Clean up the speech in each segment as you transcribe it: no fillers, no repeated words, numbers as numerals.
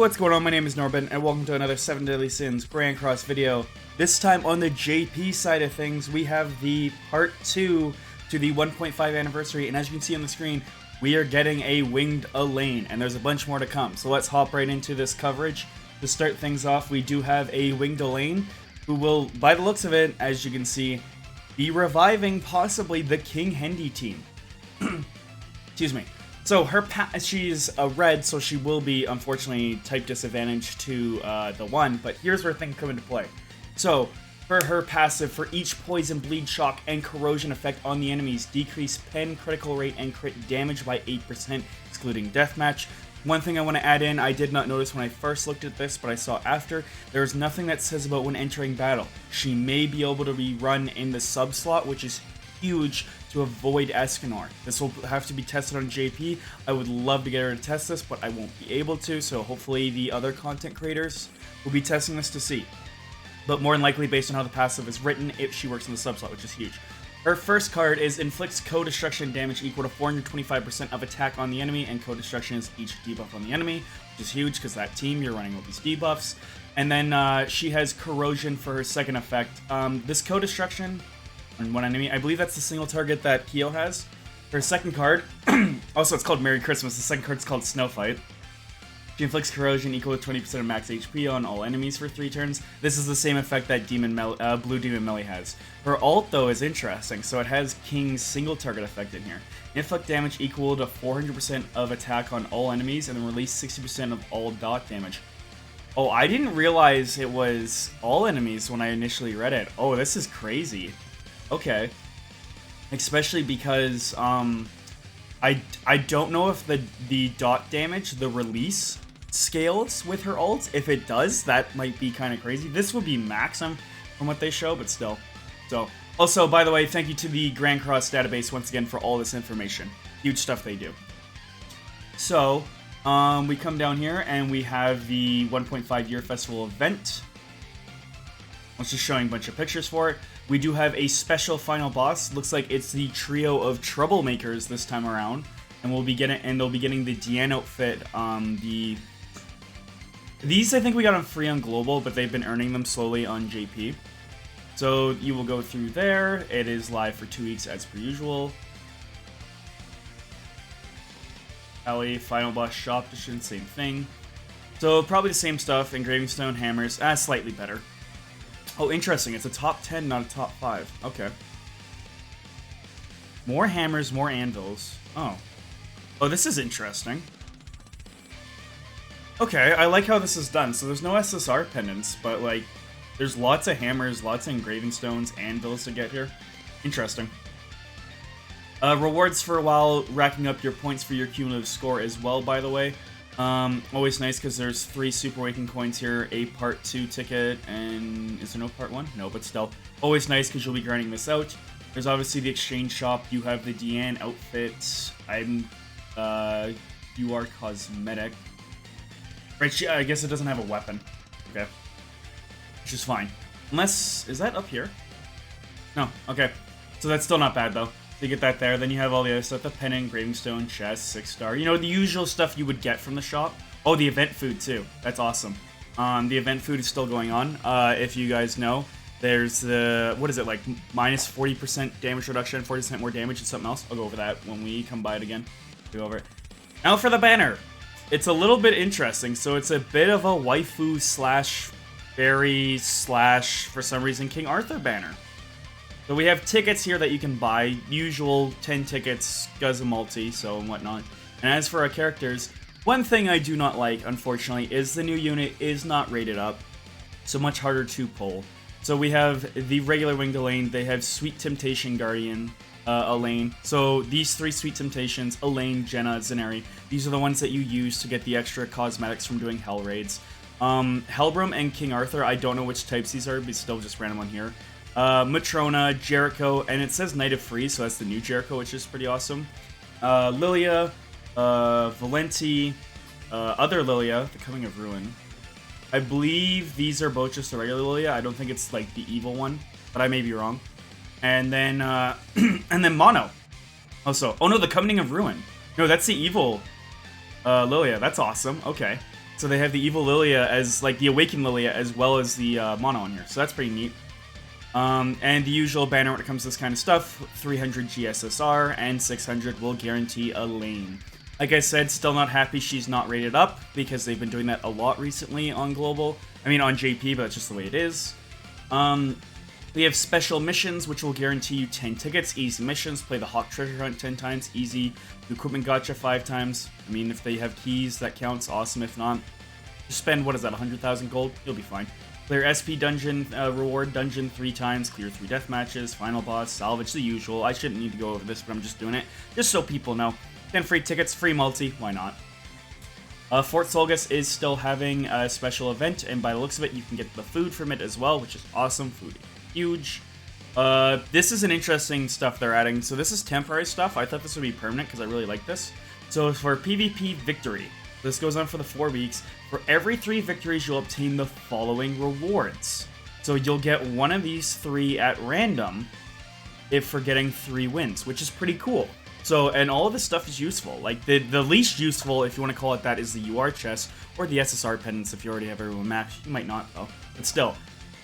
What's going on? My name is Norbin, and welcome to another 7 Deadly Sins Grand Cross video. This time on the JP side of things, we have the part 2 to the 1.5 anniversary, and as you can see on the screen, we are getting a winged Elaine, and there's a bunch more to come. So let's hop right into this coverage. To start things off, we do have a winged Elaine, who will, by the looks of it, as you can see, be reviving possibly the King Hendi team. Excuse me. So she's a red, so she will be, unfortunately, type disadvantage to the 1, but here's where things come into play. So, for her passive, for each poison, bleed, shock, and corrosion effect on the enemies, decrease pen, critical rate, and crit damage by 8%, excluding deathmatch. One thing I want to add in, I did not notice when I first looked at this, but I saw after, there is nothing that says about when entering battle. She may be able to be run in the sub slot, which is huge to avoid Escanor. This will have to be tested on JP. I would love to get her to test this, but I won't be able to, so hopefully the other content creators will be testing this to see. But more than likely, based on how the passive is written, if she works in the subslot, which is huge. Her first card is inflicts co-destruction damage equal to 425% of attack on the enemy, and co-destruction is each debuff on the enemy, which is huge because that team, you're running all these debuffs. And then she has corrosion for her second effect. This co-destruction on one enemy, I believe that's the single target that Kyo has. Her second card, also it's called Merry Christmas, the second card's called Snow Fight. She inflicts corrosion equal to 20% of max HP on all enemies for 3 turns. This is the same effect that Blue Demon Melee has. Her ult, though, is interesting, so it has King's single target effect in here. Inflict damage equal to 400% of attack on all enemies, and then release 60% of all dot damage. Oh, I didn't realize it was all enemies when I initially read it. Oh, this is crazy. Okay. Especially because, I don't know if the dot damage, the release, scales with her ult. If it does, that might be kind of crazy. This would be maximum from what they show, but still. So, also, by the way, thank you to the Grand Cross database once again for all this information. Huge stuff they do. So, we come down here and we have the 1.5 year festival event. I was just showing a bunch of pictures for it. We do have a special final boss. Looks like it's the trio of troublemakers this time around, and they'll be getting the Diane outfit. These I think we got them free on Global, but they've been earning them slowly on JP. So you will go through there. It is live for 2 weeks as per usual. Alley, final boss shop edition, same thing. So probably the same stuff. Engraving stone, hammers, slightly better. Oh, interesting. It's a top 10, not a top 5. Okay. More hammers, more anvils. Oh. Oh, this is interesting. Okay, I like how this is done. So there's no SSR pendants, but, like, there's lots of hammers, lots of engraving stones, anvils to get here. Interesting. Rewards for while racking up your points for your cumulative score as well, by the way. Always nice because there's 3 Super Awakening coins here, a Part 2 ticket, and is there no Part 1? No, but still. Always nice because you'll be grinding this out. There's obviously the exchange shop. You have the Diane outfit. You are cosmetic. Right, I guess it doesn't have a weapon. Okay. Which is fine. Unless, is that up here? No, okay. So that's still not bad though. You get that there, then you have all the other stuff, the pen, engraving stone, chest, 6-star, you know, the usual stuff you would get from the shop. Oh, the event food too, that's awesome. The event food is still going on, if you guys know. There's the, what is it, like, minus 40% damage reduction, 40% more damage and something else. I'll go over that when we come by it again. Go over it. Now for the banner. It's a little bit interesting, so it's a bit of a waifu slash fairy slash, for some reason, King Arthur banner. So we have tickets here that you can buy, usual 10 tickets, Guzamulti, so and whatnot. And as for our characters, one thing I do not like, unfortunately, is the new unit is not rated up, so much harder to pull. So we have the regular winged Elaine, they have Sweet Temptation Guardian, Elaine. So these 3 Sweet Temptations, Elaine, Jenna, Zenari, these are the ones that you use to get the extra cosmetics from doing Hell Raids. Helbram and King Arthur, I don't know which types these are, but still just random on here. Matrona, Jericho, and it says Knight of Freeze, so that's the new Jericho, which is pretty awesome. Lilia, Valenti, other Lilia, the Coming of Ruin. I believe these are both just the regular Lilia. I don't think it's like the evil one, but I may be wrong. And then, and then Mono. Also, oh no, the Coming of Ruin. No, that's the evil Lilia. That's awesome. Okay. So they have the Evil Lilia as, like, the Awakened Lilia as well as the Mono on here. So that's pretty neat. And the usual banner when it comes to this kind of stuff, 300 GSSR and 600 will guarantee Elaine. Like I said, still not happy she's not rated up, because they've been doing that a lot recently on Global. I mean, on JP, but that's just the way it is. We have special missions, which will guarantee you 10 tickets. Easy missions, play the Hawk Treasure Hunt 10 times. Easy equipment gotcha 5 times. I mean, if they have keys, that counts. Awesome. If not, just spend, what is that, 100,000 gold? You'll be fine. Clear SP dungeon, reward dungeon 3 times. Clear 3 death matches. Final boss, salvage, the usual. I shouldn't need to go over this, but I'm just doing it. Just so people know. 10 free tickets, free multi, why not? Fort Solgus is still having a special event, and by the looks of it, you can get the food from it as well, which is awesome. Food is huge. This is an interesting stuff they're adding. So this is temporary stuff. I thought this would be permanent because I really like this. So for PvP victory, this goes on for the 4 weeks. For every 3 victories, you'll obtain the following rewards. So you'll get one of these 3 at random if for getting 3 wins, which is pretty cool. So, and all of this stuff is useful. Like, the least useful, if you want to call it that, is the UR chest, or the SSR pendants if you already have everyone maxed. You might not, though. But still.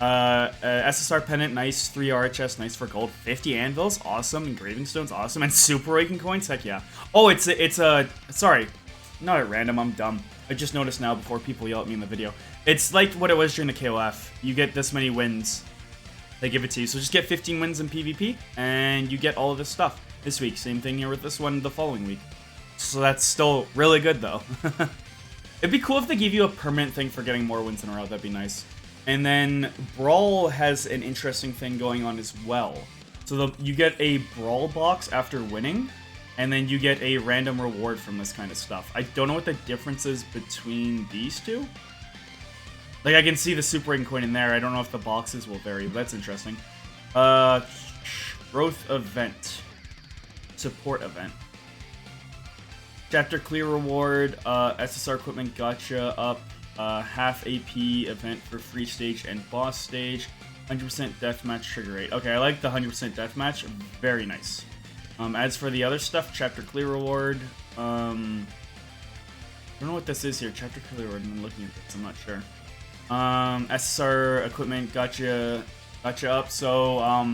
SSR pendant, nice. 3 UR chest, nice for gold. 50 anvils, awesome. Engraving stones, awesome. And super raking coins, heck yeah. Oh, it's a sorry. Not at random, I'm dumb. I just noticed now before people yell at me in the video. It's like what it was during the KOF. You get this many wins, they give it to you. So just get 15 wins in PvP, and you get all of this stuff. This week, same thing here with this one the following week. So that's still really good, though. It'd be cool if they give you a permanent thing for getting more wins in a row. That'd be nice. And then Brawl has an interesting thing going on as well. So you get a Brawl box after winning, and then you get a random reward from this kind of stuff. I don't know what the difference is between these two. Like, I can see the Super Ring coin in there. I don't know if the boxes will vary, but that's interesting. Growth event. Support event. Chapter clear reward, SSR equipment gotcha up, half AP event for free stage and boss stage, 100% deathmatch trigger rate. Okay, I like the 100% deathmatch, very nice. As for the other stuff, chapter clear reward, I don't know what this is here, chapter clear reward, I'm looking at this, I'm not sure. SSR equipment gotcha up, so, I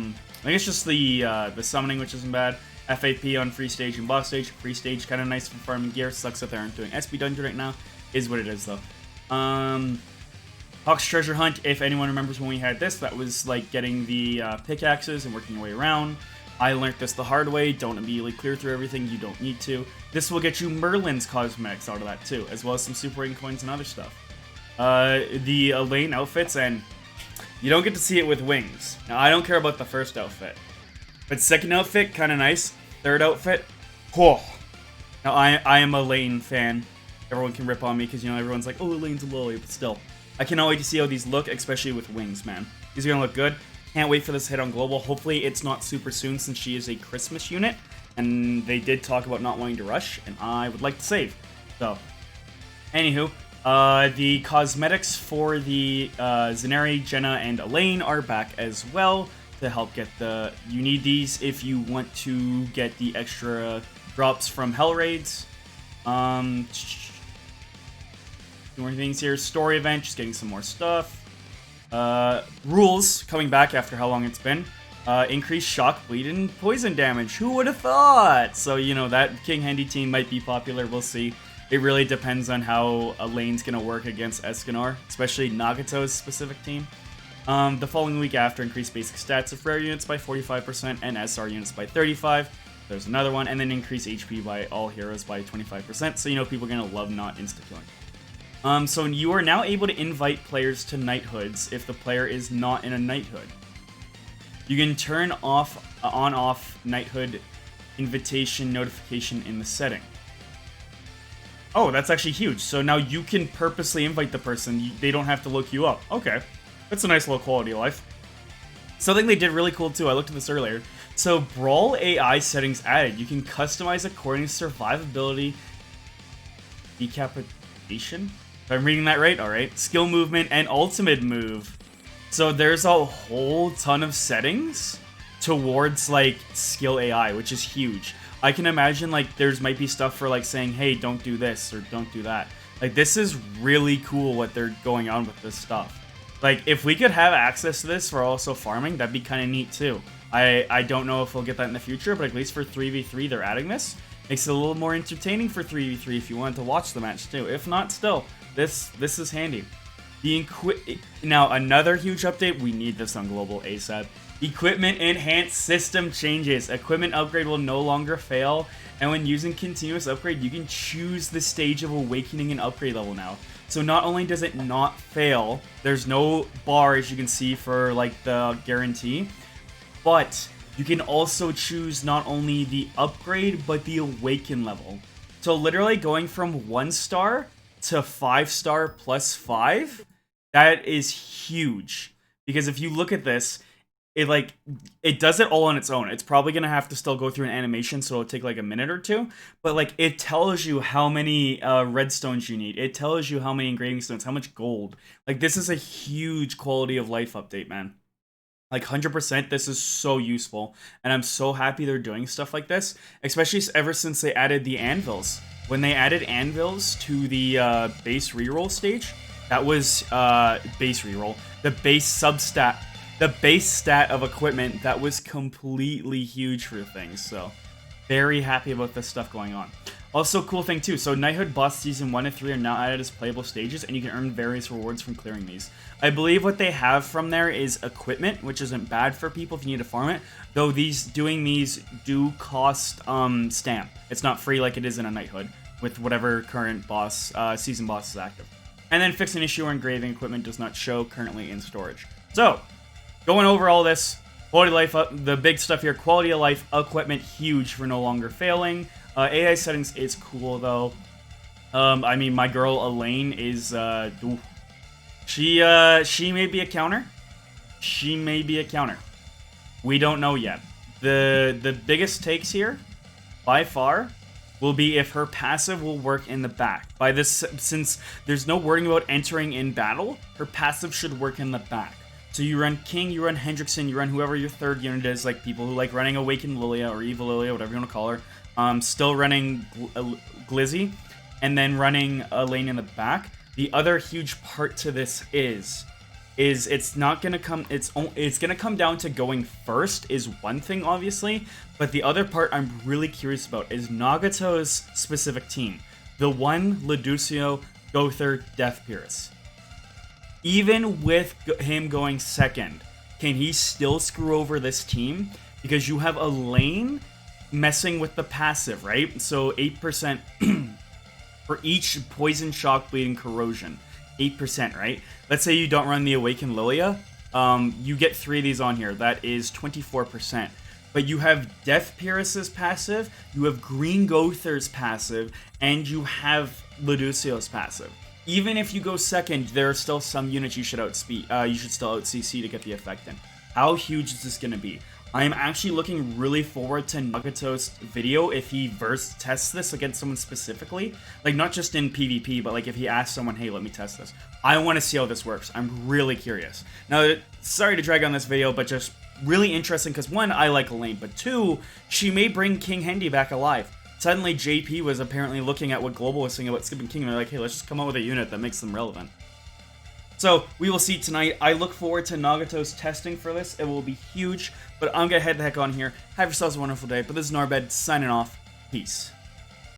think it's just the summoning, which isn't bad. FAP on free stage and boss stage. Free stage kind of nice for farming gear. Sucks that they aren't doing SP dungeon right now. Is what it is though. Hawk's Treasure Hunt. If anyone remembers when we had this, that was like getting the pickaxes and working your way around. I learned this the hard way. Don't immediately clear through everything. You don't need to. This will get you Merlin's cosmetics out of that too, as well as some super ring coins and other stuff. The Elaine outfits, and you don't get to see it with wings. Now I don't care about the first outfit. But second outfit, kind of nice. Third outfit, whoa. Now, I am a Elaine fan. Everyone can rip on me because, you know, everyone's like, oh, Elaine's a lolly, but still. I cannot wait to see how these look, especially with wings, man. These are going to look good. Can't wait for this hit on Global. Hopefully it's not super soon since she is a Christmas unit. And they did talk about not wanting to rush, and I would like to save. So, anywho, the cosmetics for the Zenari, Jenna, and Elaine are back as well. To help get the... You need these if you want to get the extra drops from Hell Raids. More things here. Story event, just getting some more stuff. Rules, coming back after how long it's been. Increased shock, bleed, and poison damage. Who would have thought? So, you know, that King Hendi team might be popular. We'll see. It really depends on how Elaine's going to work against Escanor, especially Nagato's specific team. The following week after, increase basic stats of rare units by 45% and SR units by 35%. There's another one, and then increase HP by all heroes by 25%, so you know people are going to love not insta-killing. So you are now able to invite players to knighthoods if the player is not in a knighthood. You can turn on-off knighthood invitation notification in the setting. Oh, that's actually huge. So now you can purposely invite the person. They don't have to look you up. Okay. That's a nice little quality of life. Something they did really cool too, I looked at this earlier. So Brawl AI settings added. You can customize according to survivability, decapitation. If I'm reading that right, alright. Skill movement and ultimate move. So there's a whole ton of settings towards like skill AI, which is huge. I can imagine like there's might be stuff for like saying, hey, don't do this or don't do that. Like, this is really cool what they're going on with this stuff. Like, if we could have access to this for also farming, that'd be kind of neat too. I don't know if we'll get that in the future, but at least for 3v3, they're adding this. Makes it a little more entertaining for 3v3 if you wanted to watch the match too. If not, still, this is handy. Now, another huge update, we need this on global ASAP. Equipment enhanced system changes. Equipment upgrade will no longer fail, and when using continuous upgrade, you can choose the stage of awakening and upgrade level now. So not only does it not fail, there's no bar, as you can see, for like the guarantee, but you can also choose not only the upgrade, but the awaken level. So literally going from 1 star to 5 star plus 5, that is huge. Because if you look at this, it does it all on its own. It's probably gonna have to still go through an animation, so it'll take like a minute or two. But like, it tells you how many redstones you need. It tells you how many engraving stones, how much gold. Like, this is a huge quality of life update, man. Like, 100%, this is so useful. And I'm so happy they're doing stuff like this, especially ever since they added the anvils. When they added anvils to the base reroll stage, that was base reroll, the base substat. The base stat of equipment, that was completely huge for things, so very happy about this stuff going on. Also, cool thing too, so Knighthood Boss Season 1 and 3 are now added as playable stages, and you can earn various rewards from clearing these. I believe what they have from there is equipment, which isn't bad for people if you need to farm it, though doing these do cost stamp. It's not free like it is in a Knighthood, with whatever current boss, season boss is active. And then fix an issue where engraving equipment does not show currently in storage. So, going over all this, quality of life, the big stuff here, quality of life, equipment, huge for no longer failing. AI settings is cool, though. I mean, my girl Elaine is, she may be a counter. She may be a counter. We don't know yet. The biggest takes here, by far, will be if her passive will work in the back. By this, since there's no worrying about entering in battle, her passive should work in the back. So you run King, you run Hendrickson, you run whoever your third unit is, like people who like running Awakened Lilia or Evil Lilia, whatever you want to call her. Still running Glizzy, and then running Elaine in the back. The other huge part to this is it's not gonna come. It's gonna come down to going first is one thing, obviously, but the other part I'm really curious about is Nagato's specific team. The one Leducio, Gother, Death Pierce. Even with him going second, can he still screw over this team? Because you have Elaine messing with the passive, right? So 8% for each poison, shock, bleeding, corrosion. 8%, right? Let's say you don't run the Awakened Lilia. You get 3 of these on here. That is 24%. But you have Death Pierce's passive, you have Green Gother's passive, and you have Leducio's passive. Even if you go second, there are still some units you should you should still out CC to get the effect in. How huge is this going to be? I am actually looking really forward to Nagato's video if he tests this against someone specifically. Like, not just in PvP, but like if he asks someone, hey, let me test this. I want to see how this works. I'm really curious. Now, sorry to drag on this video, but just really interesting because 1, I like Elaine, but 2, she may bring King Hendi back alive. Suddenly, JP was apparently looking at what Global was saying about skipping King, and they're like, hey, let's just come up with a unit that makes them relevant. So, we will see tonight. I look forward to Nagato's testing for this. It will be huge, but I'm going to head the heck on here. Have yourselves a wonderful day, but this is Norbed, signing off. Peace.